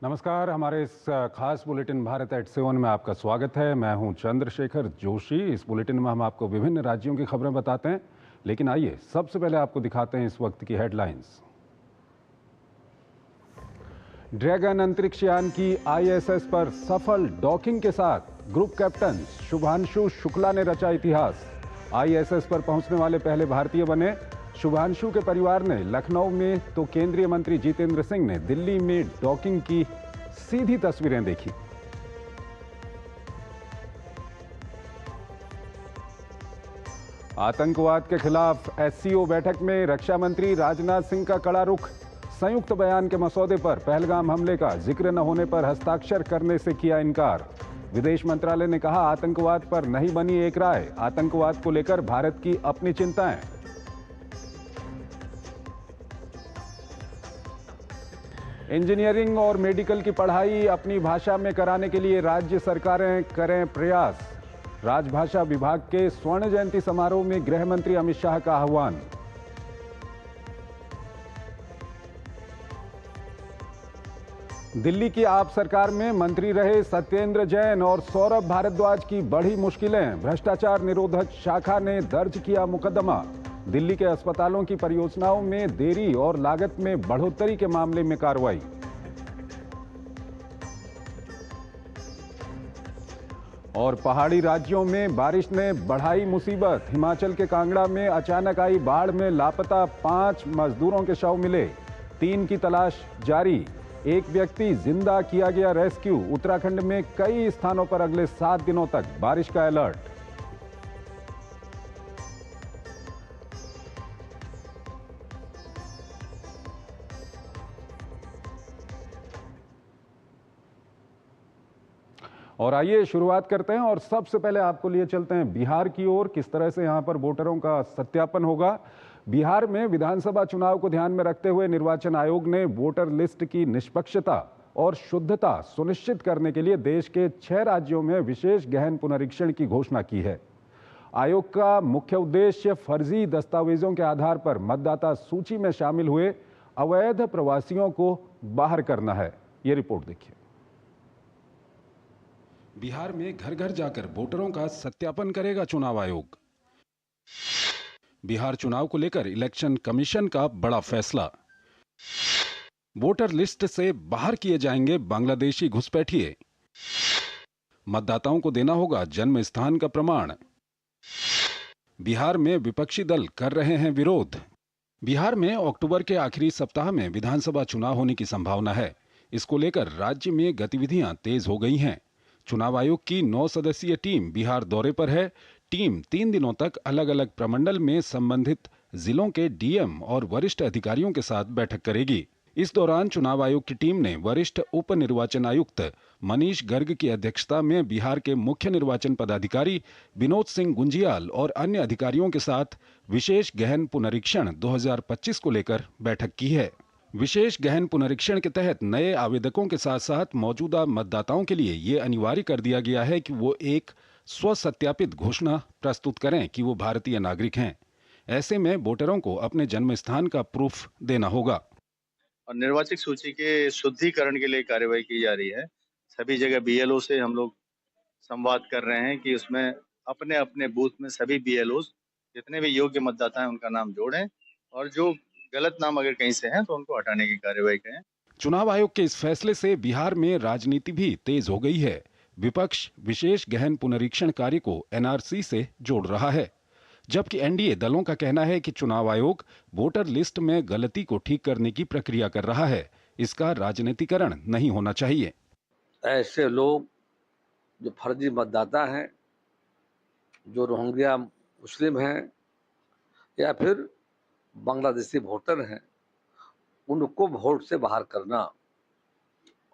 नमस्कार, हमारे इस खास बुलेटिन भारत एट 7 में आपका स्वागत है। मैं हूं चंद्रशेखर जोशी। इस बुलेटिन में हम आपको विभिन्न राज्यों की खबरें बताते हैं, लेकिन आइए सबसे पहले आपको दिखाते हैं इस वक्त की हेडलाइंस। ड्रैगन अंतरिक्ष यान की आईएसएस पर सफल डॉकिंग के साथ ग्रुप कैप्टन शुभांशु शुक्ला ने रचा इतिहास। आईएसएस पर पहुंचने वाले पहले भारतीय बने। शुभांशु के परिवार ने लखनऊ में तो केंद्रीय मंत्री जितेंद्र सिंह ने दिल्ली में डॉकिंग की सीधी तस्वीरें देखी। आतंकवाद के खिलाफ एससीओ बैठक में रक्षा मंत्री राजनाथ सिंह का कड़ा रुख। संयुक्त बयान के मसौदे पर पहलगाम हमले का जिक्र न होने पर हस्ताक्षर करने से किया इनकार। विदेश मंत्रालय ने कहा, आतंकवाद पर नहीं बनी एक राय। आतंकवाद को लेकर भारत की अपनी चिंताएं। इंजीनियरिंग और मेडिकल की पढ़ाई अपनी भाषा में कराने के लिए राज्य सरकारें करें प्रयास। राजभाषा विभाग के स्वर्ण जयंती समारोह में गृह मंत्री अमित शाह का आह्वान। दिल्ली की आप सरकार में मंत्री रहे सत्येंद्र जैन और सौरभ भारद्वाज की बढ़ी मुश्किलें। भ्रष्टाचार निरोधक शाखा ने दर्ज किया मुकदमा। दिल्ली के अस्पतालों की परियोजनाओं में देरी और लागत में बढ़ोतरी के मामले में कार्रवाई। और पहाड़ी राज्यों में बारिश ने बढ़ाई मुसीबत। हिमाचल के कांगड़ा में अचानक आई बाढ़ में लापता 5 मजदूरों के शव मिले। 3 की तलाश जारी। एक व्यक्ति जिंदा किया गया रेस्क्यू। उत्तराखंड में कई स्थानों पर अगले 7 दिनों तक बारिश का अलर्ट। और आइए शुरुआत करते हैं और सबसे पहले आपको लिए चलते हैं बिहार की ओर। किस तरह से यहां पर वोटरों का सत्यापन होगा। बिहार में विधानसभा चुनाव को ध्यान में रखते हुए निर्वाचन आयोग ने वोटर लिस्ट की निष्पक्षता और शुद्धता सुनिश्चित करने के लिए देश के 6 राज्यों में विशेष गहन पुनरीक्षण की घोषणा की है। आयोग का मुख्य उद्देश्य फर्जी दस्तावेजों के आधार पर मतदाता सूची में शामिल हुए अवैध प्रवासियों को बाहर करना है। ये रिपोर्ट देखिए। बिहार में घर घर जाकर वोटरों का सत्यापन करेगा चुनाव आयोग। बिहार चुनाव को लेकर इलेक्शन कमीशन का बड़ा फैसला। वोटर लिस्ट से बाहर किए जाएंगे बांग्लादेशी घुसपैठिए। मतदाताओं को देना होगा जन्म स्थान का प्रमाण। बिहार में विपक्षी दल कर रहे हैं विरोध। बिहार में अक्टूबर के आखिरी सप्ताह में विधानसभा चुनाव होने की संभावना है। इसको लेकर राज्य में गतिविधियां तेज हो गई हैं। चुनाव आयोग की 9 सदस्यीय टीम बिहार दौरे पर है। टीम 3 दिनों तक अलग अलग प्रमंडल में संबंधित जिलों के डीएम और वरिष्ठ अधिकारियों के साथ बैठक करेगी। इस दौरान चुनाव आयोग की टीम ने वरिष्ठ उप निर्वाचन आयुक्त मनीष गर्ग की अध्यक्षता में बिहार के मुख्य निर्वाचन पदाधिकारी विनोद सिंह गुंजियाल और अन्य अधिकारियों के साथ विशेष गहन पुनरीक्षण 2025 को लेकर बैठक की है। विशेष गहन पुनरीक्षण के तहत नए आवेदकों के साथ साथ मौजूदा मतदाताओं के लिए ये अनिवार्य कर दिया गया है कि वो एक स्वसत्यापित घोषणा प्रस्तुत करें कि वो भारतीय नागरिक हैं। ऐसे में वोटरों को अपने जन्म स्थान का प्रूफ देना होगा। और निर्वाचक सूची के शुद्धिकरण के लिए कार्यवाही की जा रही है। सभी जगह बीएलओ से हम लोग संवाद कर रहे हैं कि उसमें अपने अपने बूथ में सभी बीएलओ जितने भी योग्य मतदाता हैं उनका नाम जोड़ें और जो गलत नाम अगर कहीं से हैं तो उनको हटाने की कार्यवाही करें। चुनाव आयोग के इस फैसले से बिहार में राजनीति भी तेज हो गई है। विपक्ष विशेष गहन पुनरीक्षण कार्य को एनआरसी से जोड़ रहा है, जबकि एनडीए दलों का कहना है कि चुनाव आयोग वोटर लिस्ट में गलती को ठीक करने की प्रक्रिया कर रहा है। इसका राजनीतिकरण नहीं होना चाहिए। ऐसे लोग जो फर्जी मतदाता हैं, जो रोहिंग्या मुस्लिम हैं या फिर बांग्लादेशी वोटर हैं, उनको वोट से बाहर करना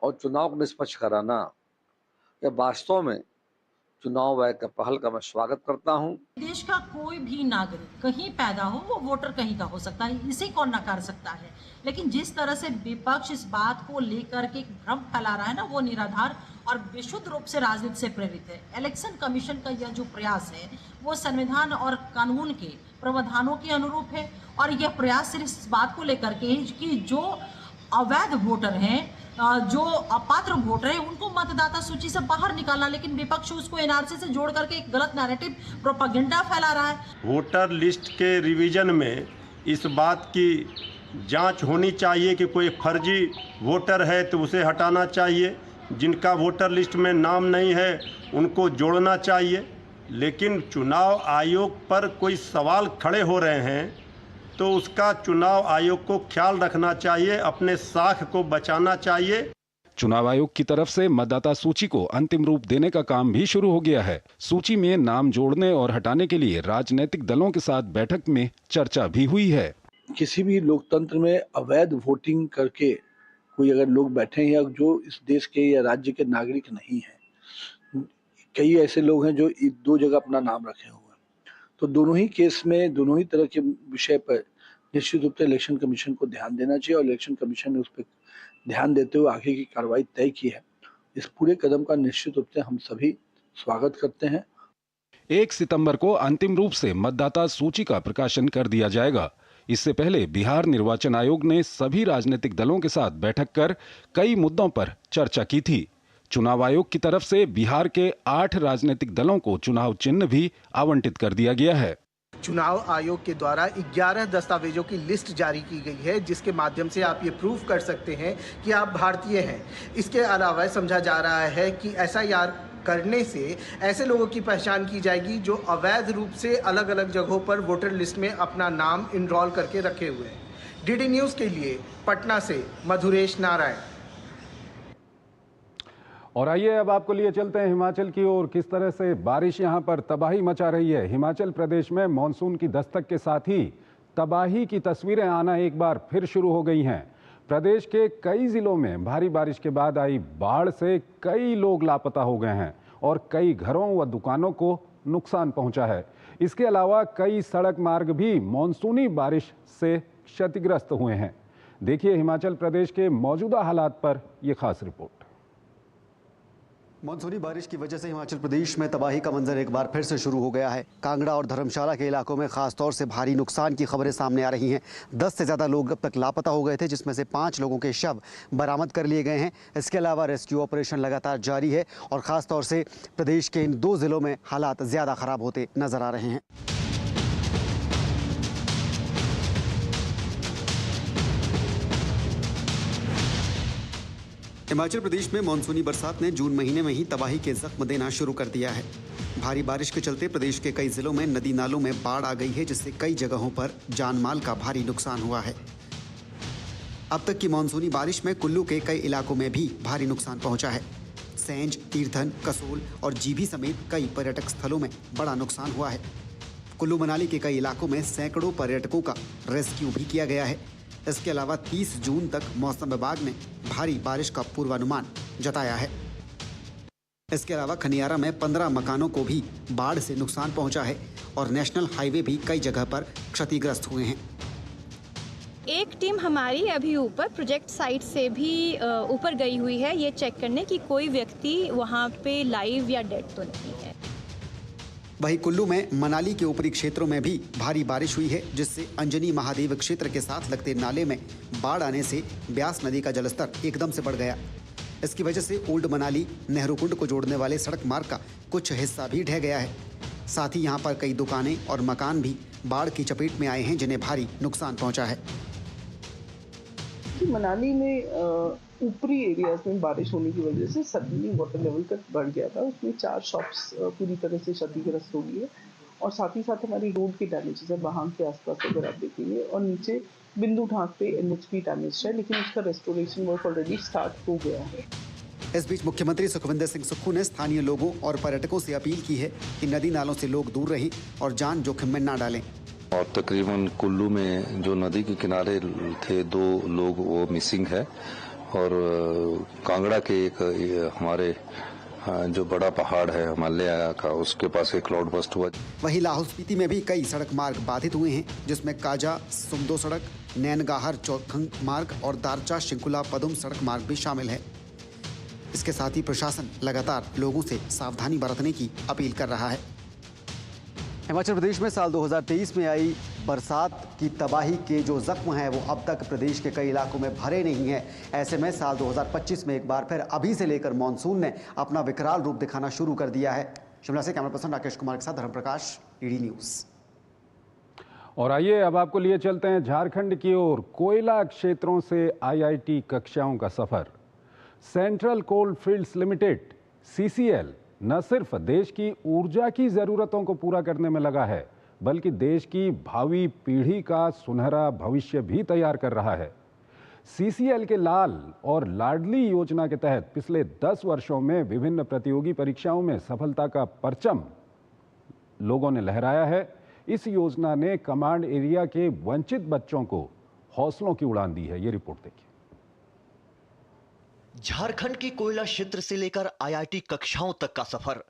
और चुनाव को निष्पक्ष कराना, यह वास्तव में चुनाव आयोग का पहल का मैं स्वागत करता हूं। देश का कोई भी नागरिक कहीं पैदा हो वो वोटर कहीं का हो सकता है, इसे कौन नकार सकता है। लेकिन जिस तरह से विपक्ष इस बात को लेकर के एक भ्रम फैला रहा है ना, वो निराधार और विशुद्ध रूप से राजनीति से प्रेरित है। इलेक्शन कमीशन का यह जो प्रयास है वो संविधान और कानून के प्रावधानों के अनुरूप है और यह प्रयास सिर्फ इस बात को लेकर के कि जो अवैध वोटर हैं, जो अपात्र वोटर हैं, उनको मतदाता सूची से बाहर निकाला, लेकिन विपक्ष उसको एनआरसी से जोड़ करके एक गलत नैरेटिव प्रोपेगेंडा फैला रहा है। वोटर लिस्ट के रिवीजन में इस बात की जांच होनी चाहिए कि कोई फर्जी वोटर है तो उसे हटाना चाहिए, जिनका वोटर लिस्ट में नाम नहीं है उनको जोड़ना चाहिए। लेकिन चुनाव आयोग पर कोई सवाल खड़े हो रहे हैं तो उसका चुनाव आयोग को ख्याल रखना चाहिए, अपने साख को बचाना चाहिए। चुनाव आयोग की तरफ से मतदाता सूची को अंतिम रूप देने का काम भी शुरू हो गया है। सूची में नाम जोड़ने और हटाने के लिए राजनीतिक दलों के साथ बैठक में चर्चा भी हुई है। किसी भी लोकतंत्र में अवैध वोटिंग करके कोई अगर लोग बैठे हैं या जो इस देश के या राज्य के नागरिक नहीं हैं, कई ऐसे लोग हैं जो दो जगह अपना नाम रखे हुए हैं, तो दोनों ही केस में दोनों ही तरह के विषय पर निश्चित रूप से इलेक्शन कमीशन को ध्यान देना चाहिए और इलेक्शन कमीशन ने उस पर ध्यान देते हुए आगे की कार्रवाई तय की है। इस पूरे कदम का निश्चित रूप से हम सभी स्वागत करते हैं। 1 सितंबर को अंतिम रूप से मतदाता सूची का प्रकाशन कर दिया जाएगा। इससे पहले बिहार निर्वाचन आयोग ने सभी राजनीतिक दलों के साथ बैठक कर कई मुद्दों पर चर्चा की थी। चुनाव आयोग की तरफ से बिहार के 8 राजनीतिक दलों को चुनाव चिन्ह भी आवंटित कर दिया गया है। चुनाव आयोग के द्वारा 11 दस्तावेजों की लिस्ट जारी की गई है, जिसके माध्यम से आप ये प्रूव कर सकते हैं कि आप भारतीय हैं। इसके अलावा समझा जा रहा है कि SIR करने से ऐसे लोगों की पहचान की जाएगी जो अवैध रूप से अलग अलग जगहों पर वोटर लिस्ट में अपना नाम इनरोल करके रखे हुए हैं। DD न्यूज़ के लिए पटना से मधुरेश नारायण। और आइए अब आपको लिए चलते हैं हिमाचल की ओर। किस तरह से बारिश यहां पर तबाही मचा रही है। हिमाचल प्रदेश में मॉनसून की दस्तक के साथ ही तबाही की तस्वीरें आना एक बार फिर शुरू हो गई हैं। प्रदेश के कई जिलों में भारी बारिश के बाद आई बाढ़ से कई लोग लापता हो गए हैं और कई घरों व दुकानों को नुकसान पहुंचा है। इसके अलावा कई सड़क मार्ग भी मॉनसूनी बारिश से क्षतिग्रस्त हुए हैं। देखिए हिमाचल प्रदेश के मौजूदा हालात पर यह खास रिपोर्ट। मानसूनी बारिश की वजह से हिमाचल प्रदेश में तबाही का मंजर एक बार फिर से शुरू हो गया है। कांगड़ा और धर्मशाला के इलाकों में खास तौर से भारी नुकसान की खबरें सामने आ रही हैं। 10 से ज़्यादा लोग अब तक लापता हो गए थे, जिसमें से 5 लोगों के शव बरामद कर लिए गए हैं। इसके अलावा रेस्क्यू ऑपरेशन लगातार जारी है और ख़ास तौर से प्रदेश के इन 2 ज़िलों में हालात ज़्यादा ख़राब होते नज़र आ रहे हैं। हिमाचल प्रदेश में मानसूनी बरसात ने जून महीने में ही तबाही के जख्म देना शुरू कर दिया है। भारी बारिश के चलते प्रदेश के कई जिलों में नदी नालों में बाढ़ आ गई है, जिससे कई जगहों पर जान माल का भारी नुकसान हुआ है। अब तक की मानसूनी बारिश में कुल्लू के कई इलाकों में भी भारी नुकसान पहुंचा है। सेंज, तीर्थन, कसोल और जीभी समेत कई पर्यटक स्थलों में बड़ा नुकसान हुआ है। कुल्लू मनाली के कई इलाकों में सैकड़ों पर्यटकों का रेस्क्यू भी किया गया है। इसके अलावा 30 जून तक मौसम विभाग ने भारी बारिश का पूर्वानुमान जताया है। इसके अलावा खनियारा में 15 मकानों को भी बाढ़ से नुकसान पहुंचा है और नेशनल हाईवे भी कई जगह पर क्षतिग्रस्त हुए हैं। एक टीम हमारी अभी ऊपर प्रोजेक्ट साइट से भी ऊपर गई हुई है, ये चेक करने कि कोई व्यक्ति वहाँ पे लाइव या डेड तो नहीं है। वहीं कुल्लू में मनाली के ऊपरी क्षेत्रों में भी भारी बारिश हुई है, जिससे अंजनी महादेव क्षेत्र के साथ लगते नाले में बाढ़ आने से ब्यास नदी का जलस्तर एकदम से बढ़ गया। इसकी वजह से ओल्ड मनाली नेहरू कुंड को जोड़ने वाले सड़क मार्ग का कुछ हिस्सा भी ढह गया है। साथ ही यहाँ पर कई दुकानें और मकान भी बाढ़ की चपेट में आए हैं, जिन्हें भारी नुकसान पहुँचा है। मनाली में ऊपरी एरियाज में बारिश होने की वजह से सडनली वाटर लेवल तक बढ़ गया था। उसमें 4 शॉप्स पूरी तरह से क्षतिग्रस्त हो गई है और साथ ही साथ हमारी रोड की डैमेजेस है वहाँ के आसपास अगर आप देखेंगे, और नीचे बिंदु ढाक पे NH डैमेज है, लेकिन उसका रेस्टोरेशन वर्क ऑलरेडी स्टार्ट हो गया है। इस बीच मुख्यमंत्री सुखविंदर सिंह सुक्खू ने स्थानीय लोगों और पर्यटकों से अपील की है कि नदी नालों से लोग दूर रहें और जान जोखिम में न डालें। और तकरीबन कुल्लू में जो नदी के किनारे थे 2 लोग वो मिसिंग है और कांगड़ा के एक हमारे जो बड़ा पहाड़ है हिमालय का, उसके पास एक क्लाउड बस्ट हुआ। वहीं लाहौल स्पीति में भी कई सड़क मार्ग बाधित हुए हैं, जिसमें काजा सुमदो सड़क, नैनगाहर चौखंग मार्ग और दारचा शिंकुला पदुम सड़क मार्ग भी शामिल है। इसके साथ ही प्रशासन लगातार लोगों से सावधानी बरतने की अपील कर रहा है। हिमाचल प्रदेश में साल 2023 में आई बरसात की तबाही के जो जख्म हैं वो अब तक प्रदेश के कई इलाकों में भरे नहीं हैं। ऐसे में साल 2025 में एक बार फिर अभी से लेकर मानसून ने अपना विकराल रूप दिखाना शुरू कर दिया है। शिमला से कैमरा पर्सन राकेश कुमार के साथ धर्म प्रकाश, ईडी न्यूज़। और आइए अब आपको लिए चलते हैं झारखंड की ओर। कोयला क्षेत्रों से आईआईटी कक्षाओं का सफर। सेंट्रल कोल फील्ड्स लिमिटेड सीसीएल न सिर्फ देश की ऊर्जा की जरूरतों को पूरा करने में लगा है, बल्कि देश की भावी पीढ़ी का सुनहरा भविष्य भी तैयार कर रहा है। सीसीएल के लाल और लाडली योजना के तहत पिछले 10 वर्षों में विभिन्न प्रतियोगी परीक्षाओं में सफलता का परचम लोगों ने लहराया है। इस योजना ने कमांड एरिया के वंचित बच्चों को हौसलों की उड़ान दी है। ये रिपोर्ट देखिए। झारखंड के कोयला क्षेत्र से लेकर आईआईटी कक्षाओं तक का सफर।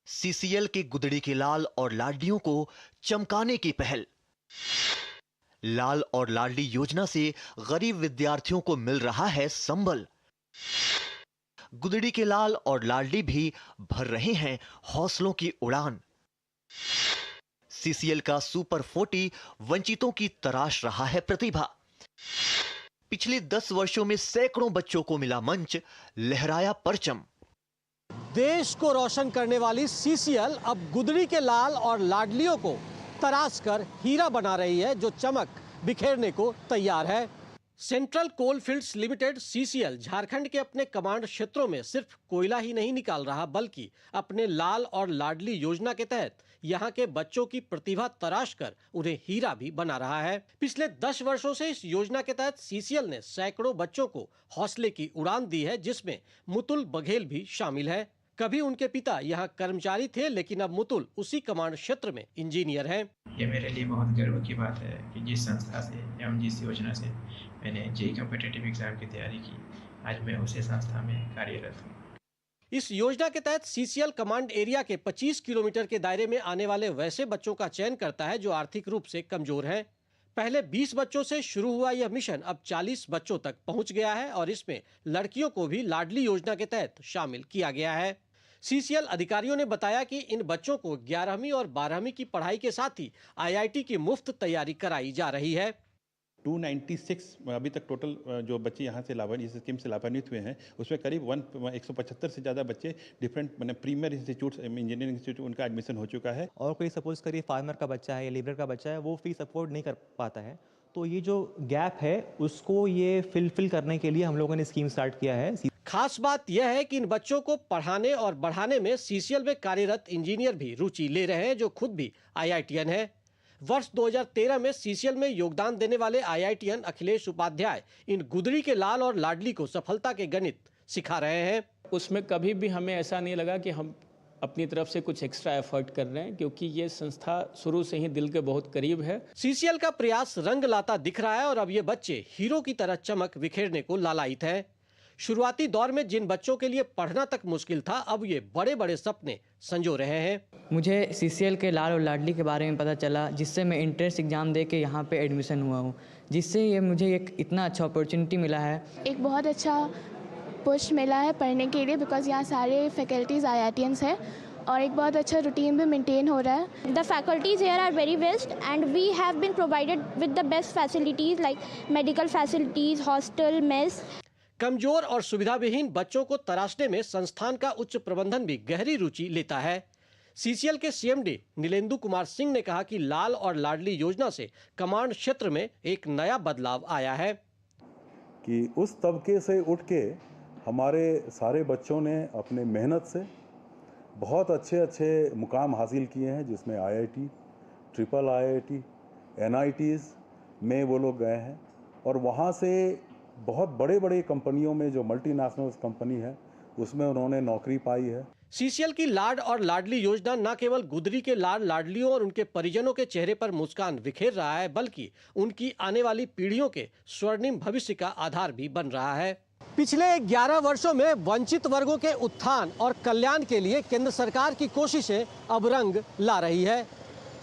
सीसीएल के गुदड़ी के लाल और लाडलियों को चमकाने की पहल। लाल और लाडली योजना से गरीब विद्यार्थियों को मिल रहा है संबल। गुदड़ी के लाल और लाडली भी भर रहे हैं हौसलों की उड़ान। सीसीएल का सुपर 40 वंचितों की तराश रहा है प्रतिभा। पिछले 10 वर्षों में सैकड़ों बच्चों को मिला मंच, लहराया परचम। देश को रोशन करने वाली सीसीएल अब गुदड़ी के लाल और लाडलियों को तराश कर हीरा बना रही है, जो चमक बिखेरने को तैयार है। सेंट्रल कोल फील्ड्स लिमिटेड सीसीएल झारखंड के अपने कमांड क्षेत्रों में सिर्फ कोयला ही नहीं निकाल रहा, बल्कि अपने लाल और लाडली योजना के तहत यहाँ के बच्चों की प्रतिभा तराश कर उन्हें हीरा भी बना रहा है। पिछले 10 वर्षों से इस योजना के तहत सीसीएल ने सैकड़ों बच्चों को हौसले की उड़ान दी है, जिसमें मुतुल बघेल भी शामिल है। कभी उनके पिता यहाँ कर्मचारी थे, लेकिन अब मुतुल उसी कमांड क्षेत्र में इंजीनियर हैं। ये मेरे लिए बहुत गर्व की बात है कि जिस संस्था से एवं जिस योजना से मैंने जेईई कॉम्पिटिटिव एग्जाम की तैयारी की, आज मैं उसी संस्था में कार्यरत हूँ। इस योजना के तहत सीसीएल कमांड एरिया के 25 किलोमीटर के दायरे में आने वाले वैसे बच्चों का चयन करता है जो आर्थिक रूप से कमजोर हैं। पहले 20 बच्चों से शुरू हुआ यह मिशन अब 40 बच्चों तक पहुंच गया है और इसमें लड़कियों को भी लाडली योजना के तहत शामिल किया गया है। सीसीएल अधिकारियों ने बताया कि इन बच्चों को 11वीं और 12वीं की पढ़ाई के साथ ही आईआईटी की मुफ्त तैयारी कराई जा रही है। 296 अभी तक टोटल जो बच्चे यहाँ से इस स्कीम से लाभान्वित हुए हैं, उसमें करीब 175 से ज़्यादा बच्चे different premier institute, engineering institute, उनका एडमिशन हो चुका है। और कोई सपोज करिए फार्मर का बच्चा है या लेबर का बच्चा है, वो फीस अफोर्ड नहीं कर पाता है, तो ये जो गैप है उसको ये फिल करने के लिए हम लोगों ने स्कीम स्टार्ट किया है। खास बात यह है कि इन बच्चों को पढ़ाने और बढ़ाने में सीसीएल में कार्यरत इंजीनियर भी रुचि ले रहे हैं, जो खुद भी आईआईटीएन है। वर्ष 2013 में सीसीएल में योगदान देने वाले आईआईटीएन अखिलेश उपाध्याय इन गुदड़ी के लाल और लाडली को सफलता के गणित सिखा रहे हैं। उसमें कभी भी हमें ऐसा नहीं लगा कि हम अपनी तरफ से कुछ एक्स्ट्रा एफर्ट कर रहे हैं, क्योंकि ये संस्था शुरू से ही दिल के बहुत करीब है। सीसीएल का प्रयास रंग लाता दिख रहा है और अब ये बच्चे हीरो की तरह चमक बिखेरने को लालायित हैं। शुरुआती दौर में जिन बच्चों के लिए पढ़ना तक मुश्किल था, अब ये बड़े बड़े सपने संजो रहे हैं। मुझे सीसीएल के लाल और लाडली के बारे में पता चला, जिससे मैं एंट्रेंस एग्जाम दे के यहाँ पे एडमिशन हुआ हूँ, जिससे ये मुझे एक इतना अच्छा अपॉर्चुनिटी मिला है। एक बहुत अच्छा पुश मिला है पढ़ने के लिए, बिकॉज यहाँ सारे फैकल्टीज आईआईटीएंस हैं और एक बहुत अच्छा रूटीन भी मेंटेन हो रहा है। The faculties here are very best and we have been provided with the best facilities like medical facilities, hostel, mess. कमजोर और सुविधाविहीन बच्चों को तराशने में संस्थान का उच्च प्रबंधन भी गहरी रुचि लेता है। सीसीएल के सीएमडी नीलेंदु कुमार सिंह ने कहा कि लाल और लाडली योजना से कमांड क्षेत्र में एक नया बदलाव आया है कि उस तबके से उठ के हमारे सारे बच्चों ने अपने मेहनत से बहुत अच्छे मुकाम हासिल किए हैं, जिसमें आईआईटी, ट्रिपल आईआईटी, एनआईटीज़ में वो लोग गए हैं और वहाँ से बहुत बड़े कंपनियों में, जो मल्टीनेशनल कंपनी है, उसमें उन्होंने नौकरी पाई है। सीसीएल की लाड और लाडली योजना न केवल गुदरी के लाड लाडलियों और उनके परिजनों के चेहरे पर मुस्कान बिखेर रहा है, बल्कि उनकी आने वाली पीढ़ियों के स्वर्णिम भविष्य का आधार भी बन रहा है। पिछले 11 वर्षों में वंचित वर्गों के उत्थान और कल्याण के लिए केंद्र सरकार की कोशिशें अब रंग ला रही है।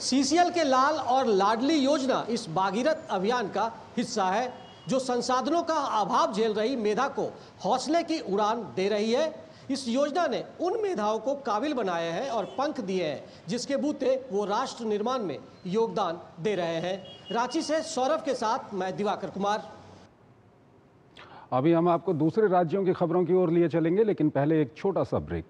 सीसीएल के लाल और लाडली योजना इस भागीरथ अभियान का हिस्सा है, जो संसाधनों का अभाव झेल रही मेधा को हौसले की उड़ान दे रही है। इस योजना ने उन मेधाओं को काबिल बनाया है और पंख दिए हैं जिसके बूते वो राष्ट्र निर्माण में योगदान दे रहे हैं। रांची से सौरभ के साथ मैं दिवाकर कुमार। अभी हम आपको दूसरे राज्यों की खबरों की ओर लिए चलेंगे, लेकिन पहले एक छोटा सा ब्रेक।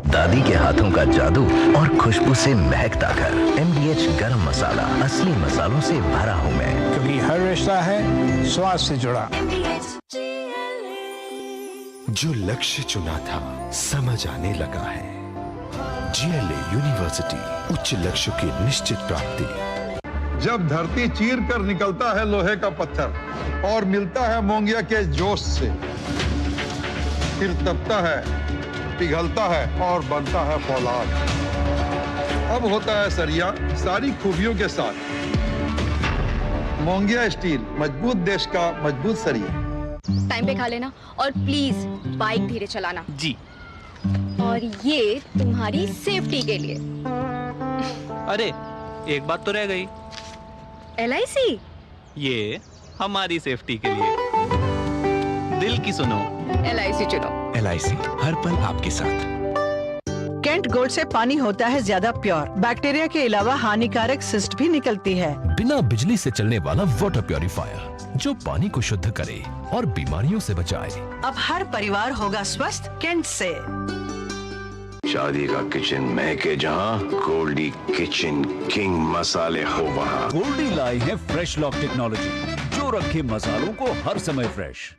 दादी के हाथों का जादू और खुशबू से महकता घर। MDH गरम मसाला, असली मसालों से भरा हूं मैं, क्योंकि हर रिश्ता है स्वाद से जुड़ा। जो लक्ष्य चुना था समझ आने लगा है। GLA यूनिवर्सिटी, उच्च लक्ष्य की निश्चित प्राप्ति। जब धरती चीर कर निकलता है लोहे का पत्थर और मिलता है मोंगिया के जोश से, फिर तपता है, पिघलता है और बनता है फौलाद। अब होता है सरिया सारी खूबियों के साथ। मोंगिया स्टील, मजबूत देश का मजबूत सरिया। टाइम पे खा लेना और प्लीज बाइक धीरे चलाना जी। और ये तुम्हारी सेफ्टी के लिए। अरे एक बात तो रह गई। LIC? ये हमारी सेफ्टी के लिए। दिल की सुनो, LIC चुनो। LIC हर पल आपके साथ। कैंट गोल्ड से पानी होता है ज्यादा प्योर। बैक्टीरिया के अलावा हानिकारक सिस्ट भी निकलती है। बिना बिजली से चलने वाला वाटर प्योरीफायर जो पानी को शुद्ध करे और बीमारियों से बचाए। अब हर परिवार होगा स्वस्थ कैंट से। शादी का किचन महके जहां, गोल्डी किचन किंग मसाले हो वहां। गोल्डी लाई है फ्रेश लॉक टेक्नोलॉजी जो रखे मसालों को हर समय फ्रेश।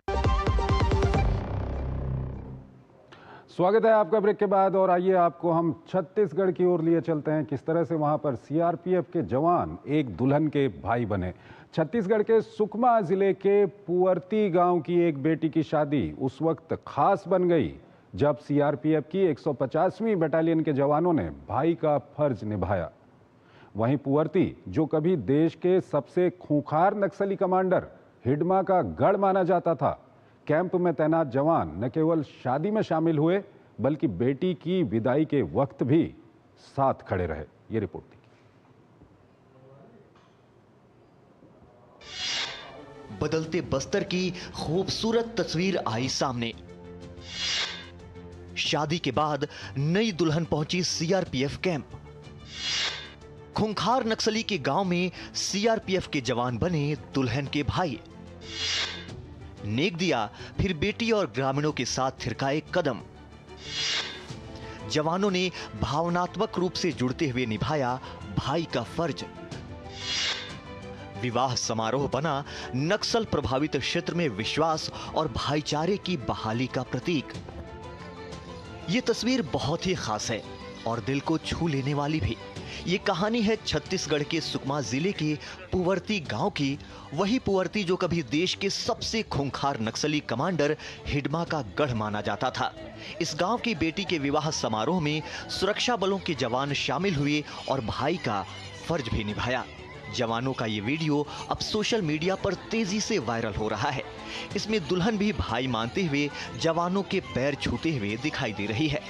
स्वागत है आपका ब्रेक के बाद, और आइए आपको हम छत्तीसगढ़ की ओर लिए चलते हैं। किस तरह से वहां पर CRPF के जवान एक दुल्हन के भाई बने। छत्तीसगढ़ के सुकमा जिले के पुअर्ती गांव की एक बेटी की शादी उस वक्त खास बन गई जब CRPF की 150वीं बटालियन के जवानों ने भाई का फर्ज निभाया। वहीं पुअर्ती, जो कभी देश के सबसे खूंखार नक्सली कमांडर हिडमा का गढ़ माना जाता था, कैंप में तैनात जवान न केवल शादी में शामिल हुए बल्कि बेटी की विदाई के वक्त भी साथ खड़े रहे। ये रिपोर्ट थी। बदलते बस्तर की खूबसूरत तस्वीर आई सामने। शादी के बाद नई दुल्हन पहुंची CRPF कैंप। खूंखार नक्सली के गांव में CRPF के जवान बने दुल्हन के भाई। नेक दिया, फिर बेटी और ग्रामीणों के साथ थिरकाए कदम। जवानों ने भावनात्मक रूप से जुड़ते हुए निभाया भाई का फर्ज। विवाह समारोह बना नक्सल प्रभावित क्षेत्र में विश्वास और भाईचारे की बहाली का प्रतीक। ये तस्वीर बहुत ही खास है और दिल को छू लेने वाली भी। ये कहानी है छत्तीसगढ़ के सुकमा जिले के पुअर्ती गांव की। वही पुअर्ती जो कभी देश के सबसे खूंखार नक्सली कमांडर हिडमा का गढ़ माना जाता था। इस गांव की बेटी के विवाह समारोह में सुरक्षा बलों के जवान शामिल हुए और भाई का फर्ज भी निभाया। जवानों का ये वीडियो अब सोशल मीडिया पर तेजी से वायरल हो रहा है। इसमें दुल्हन भी भाई मानते हुए जवानों के पैर छूते हुए दिखाई दे रही है।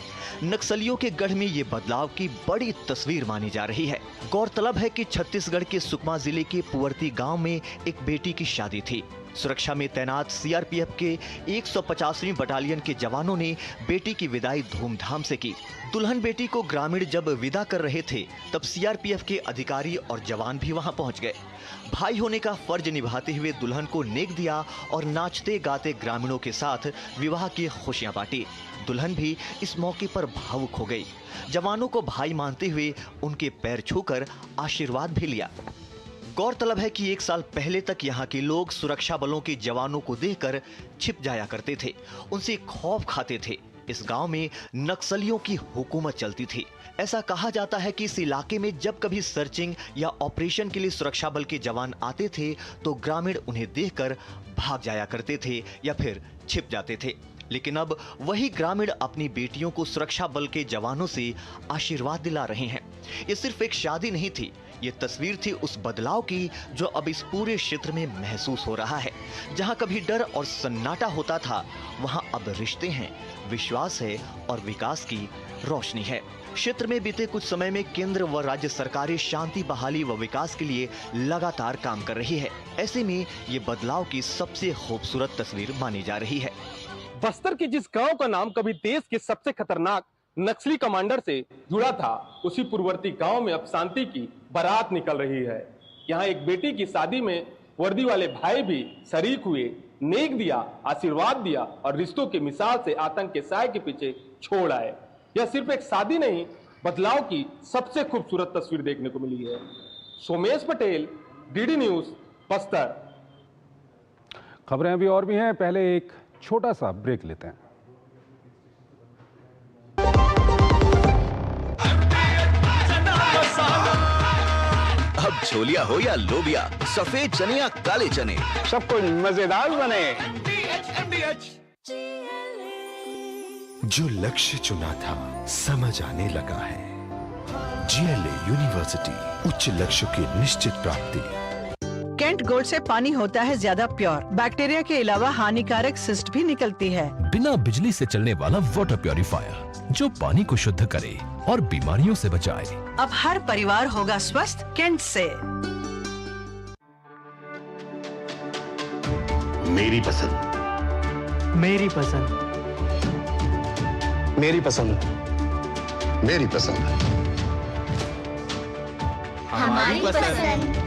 नक्सलियों के गढ़ में ये बदलाव की बड़ी तस्वीर मानी जा रही है। गौरतलब है कि छत्तीसगढ़ के सुकमा जिले के पुअर्ती गांव में एक बेटी की शादी थी। सुरक्षा में तैनात CRPF के 150वीं बटालियन के जवानों ने बेटी की विदाई धूमधाम से की। दुल्हन बेटी को ग्रामीण जब विदा कर रहे थे तब CRPF के अधिकारी और जवान भी वहां पहुंच गए। भाई होने का फर्ज निभाते हुए दुल्हन को नेक दिया और नाचते गाते ग्रामीणों के साथ विवाह की खुशियां बांटी। दुल्हन भी इस मौके पर भावुक हो गई। जवानों को भाई मानते हुए उनके पैर छूकर आशीर्वाद भी लिया। गौरतलब है कि 1 साल पहले तक यहाँ के लोग सुरक्षा बलों के जवानों को देखकर छिप जाया करते थे, उनसे खौफ खाते थे। इस गांव में नक्सलियों की हुकूमत चलती थी। ऐसा कहा जाता है कि इस इलाके में जब कभी सर्चिंग या ऑपरेशन के लिए सुरक्षा बल के जवान आते थे तो ग्रामीण उन्हें देखकर भाग जाया करते थे या फिर छिप जाते थे। लेकिन अब वही ग्रामीण अपनी बेटियों को सुरक्षा बल के जवानों से आशीर्वाद दिला रहे हैं। ये सिर्फ एक शादी नहीं थी, ये तस्वीर थी उस बदलाव की जो अब इस पूरे क्षेत्र में महसूस हो रहा है। जहां कभी डर और सन्नाटा होता था, वहां अब रिश्ते हैं, विश्वास है और विकास की रोशनी है। क्षेत्र में बीते कुछ समय में केंद्र व राज्य सरकारें शांति, बहाली व विकास के लिए लगातार काम कर रही है। ऐसे में ये बदलाव की सबसे खूबसूरत तस्वीर मानी जा रही है। बस्तर के जिस गांव का नाम कभी देश के सबसे खतरनाक नक्सली कमांडर से जुड़ा था, उसी पूर्ववर्ती गांव में अब शांति की बारात निकल रही है। यहाँ एक बेटी की शादी में वर्दी वाले भाई भी शरीक हुए, नेक दिया, आशीर्वाद दिया और रिश्तों की मिसाल से आतंक के साए के पीछे छोड़ आए। यह सिर्फ एक शादी नहीं, बदलाव की सबसे खूबसूरत तस्वीर देखने को मिली है। Somesh Patel, DD news, Bastar. खबरें अभी और भी हैं, पहले एक छोटा सा ब्रेक लेते हैं। अब छोलिया हो या लोबिया, सफेद चने या काले चने, सब कुछ मजेदार बने। जो लक्ष्य चुना था समझ आने लगा है। जीएलए यूनिवर्सिटी, उच्च लक्ष्य की निश्चित प्राप्ति। कैंट गोल्ड से पानी होता है ज्यादा प्योर, बैक्टीरिया के अलावा हानिकारक सिस्ट भी निकलती है। बिना बिजली से चलने वाला वाटर प्योरीफायर जो पानी को शुद्ध करे और बीमारियों से बचाए। अब हर परिवार होगा स्वस्थ कैंट से। मेरी पसंद, मेरी पसंद, मेरी पसंद, मेरी पसंद, हमारी पसंद,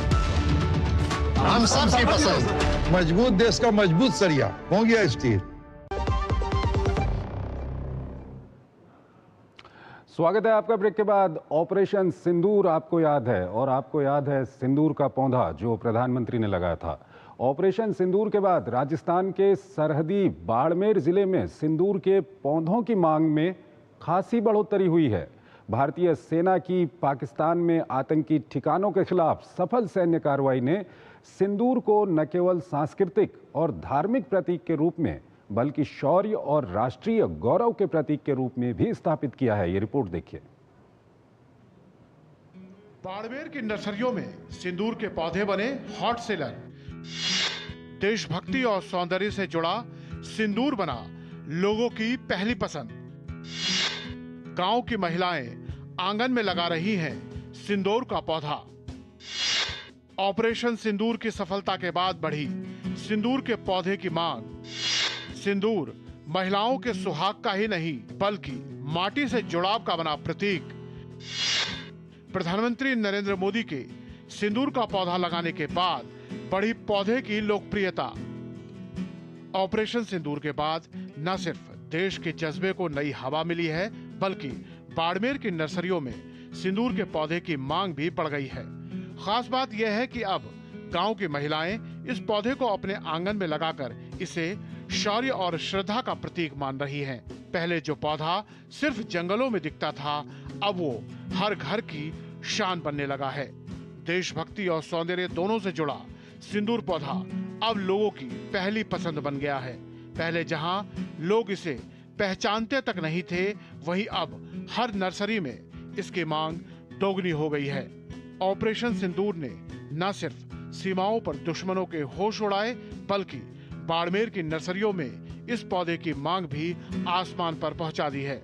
हम सबकी पसंद। मजबूत देश का मजबूत सरिया हो गया स्टील। स्वागत है आपका ब्रेक के बाद। ऑपरेशन सिंदूर आपको याद है, और आपको याद है सिंदूर का पौधा जो प्रधानमंत्री ने लगाया था। ऑपरेशन सिंदूर के बाद राजस्थान के सरहदी बाड़मेर जिले में सिंदूर के पौधों की मांग में खासी बढ़ोतरी हुई है। भारतीय सेना की पाकिस्तान में आतंकी ठिकानों के खिलाफ सफल सैन्य कार्रवाई ने सिंदूर को न केवल सांस्कृतिक और धार्मिक प्रतीक के रूप में बल्कि शौर्य और राष्ट्रीय गौरव के प्रतीक के रूप में भी स्थापित किया है। ये रिपोर्ट देखिए। बाड़मेर की नर्सरियों में सिंदूर के पौधे बने हॉट सेलर। देशभक्ति और सौंदर्य से जुड़ा सिंदूर बना लोगों की पहली पसंद। गांव की महिलाएं आंगन में लगा रही हैं सिंदूर का पौधा। ऑपरेशन सिंदूर की सफलता के बाद बढ़ी सिंदूर के पौधे की मांग। सिंदूर महिलाओं के सुहाग का ही नहीं बल्कि माटी से जुड़ाव का बना प्रतीक। प्रधानमंत्री नरेंद्र मोदी के सिंदूर का पौधा लगाने के बाद बढ़ी पौधे की लोकप्रियता। ऑपरेशन सिंदूर के बाद न सिर्फ देश के जज्बे को नई हवा मिली है, बल्कि बाड़मेर की नर्सरियों में सिंदूर के पौधे की मांग भी बढ़ गई है। खास बात यह है कि अब गांव की महिलाएं इस पौधे को अपने आंगन में लगाकर इसे शौर्य और श्रद्धा का प्रतीक मान रही हैं। पहले जो पौधा सिर्फ जंगलों में दिखता था, अब वो हर घर की शान बनने लगा है। देशभक्ति और सौंदर्य दोनों से जुड़ा सिंदूर पौधा अब लोगों की पहली पसंद बन गया है। पहले जहां लोग इसे पहचानते तक नहीं थे, वहीं अब हर नर्सरी में इसकी मांग दोगुनी हो गई है। ऑपरेशन सिंदूर ने न सिर्फ सीमाओं पर दुश्मनों के होश उड़ाए, बल्कि बाड़मेर की नर्सरियों में इस पौधे की मांग भी आसमान पर पहुंचा दी है।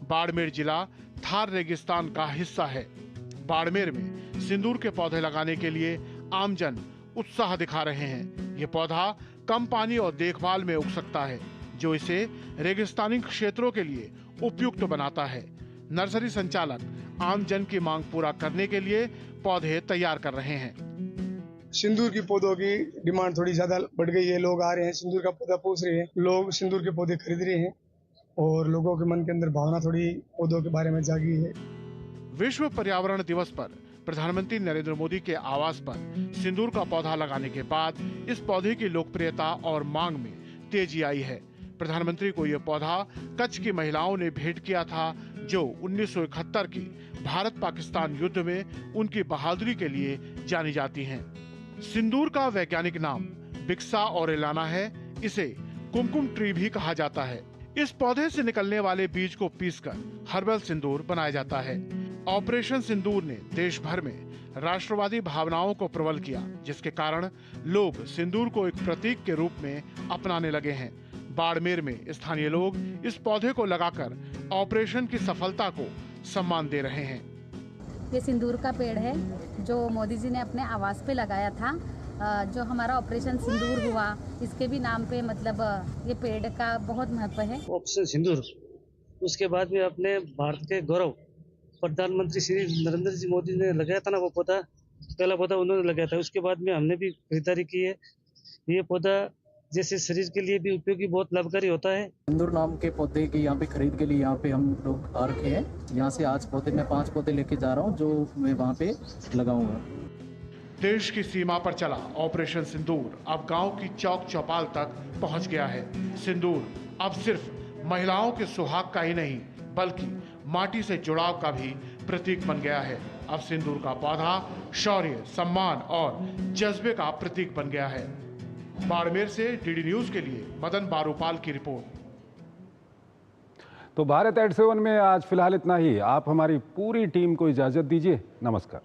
बाड़मेर जिला थार रेगिस्तान का हिस्सा है। बाड़मेर में सिंदूर के पौधे लगाने के लिए आमजन उत्साह दिखा रहे हैं। ये पौधा कम पानी और देखभाल में उग सकता है, जो इसे रेगिस्तानी क्षेत्रों के लिए उपयुक्त बनाता है। नर्सरी संचालक आमजन की मांग पूरा करने के लिए पौधे तैयार कर रहे हैं। सिंदूर की पौधों की डिमांड थोड़ी ज्यादा बढ़ गई है। लोग आ रहे हैं, सिंदूर का पौधा पूछ रहे हैं, लोग सिंदूर के पौधे खरीद रहे हैं और लोगों के मन के अंदर भावना थोड़ी पौधों के बारे में जागी है। विश्व पर्यावरण दिवस पर प्रधानमंत्री नरेंद्र मोदी के आवास पर सिंदूर का पौधा लगाने के बाद इस पौधे की लोकप्रियता और मांग में तेजी आई है। प्रधानमंत्री को यह पौधा कच्छ की महिलाओं ने भेंट किया था, जो 1971 की भारत पाकिस्तान युद्ध में उनकी बहादुरी के लिए जानी जाती हैं। सिंदूर का वैज्ञानिक नाम बिक्सा ओरेलाना है। इसे कुमकुम ट्री भी कहा जाता है। इस पौधे से निकलने वाले बीज को पीसकर हर्बल सिंदूर बनाया जाता है। ऑपरेशन सिंदूर ने देश भर में राष्ट्रवादी भावनाओं को प्रबल किया, जिसके कारण लोग सिंदूर को एक प्रतीक के रूप में अपनाने लगे हैं। बाड़मेर में स्थानीय लोग इस पौधे को लगाकर ऑपरेशन की सफलता को सम्मान दे रहे हैं। ये सिंदूर का पेड़ है जो मोदी जी ने अपने आवास पे लगाया था। जो हमारा ऑपरेशन सिंदूर हुआ, इसके भी नाम पे मतलब ये पेड़ का बहुत महत्व है। ऑपरेशन सिंदूर, उसके बाद में अपने भारत के गौरव प्रधानमंत्री श्री नरेंद्र जी मोदी ने लगाया था ना, वो पौधा पहला पौधा उन्होंने लगाया था। उसके बाद में हमने भी खरीदारी की है। ये पौधा जैसे शरीर के लिए भी उपयोगी, बहुत लाभकारी होता है। सिंदूर नाम के पौधे की यहाँ पे खरीद के लिए यहाँ पे हम लोग आ रखे हैं। यहाँ से आज पौधे मैं 5 पौधे लेके जा रहा हूँ जो मैं वहाँ पे लगाऊंगा। देश की सीमा पर चला ऑपरेशन सिंदूर अब गांव की चौक चौपाल तक पहुंच गया है। सिंदूर अब सिर्फ महिलाओं के सुहाग का ही नहीं बल्कि माटी से जुड़ाव का भी प्रतीक बन गया है। अब सिंदूर का पौधा शौर्य, सम्मान और जज्बे का प्रतीक बन गया है। बाड़मेर से डीडी न्यूज के लिए मदन बारूपाल की रिपोर्ट। तो भारत एट 7 में आज फिलहाल इतना ही। आप हमारी पूरी टीम को इजाजत दीजिए। नमस्कार।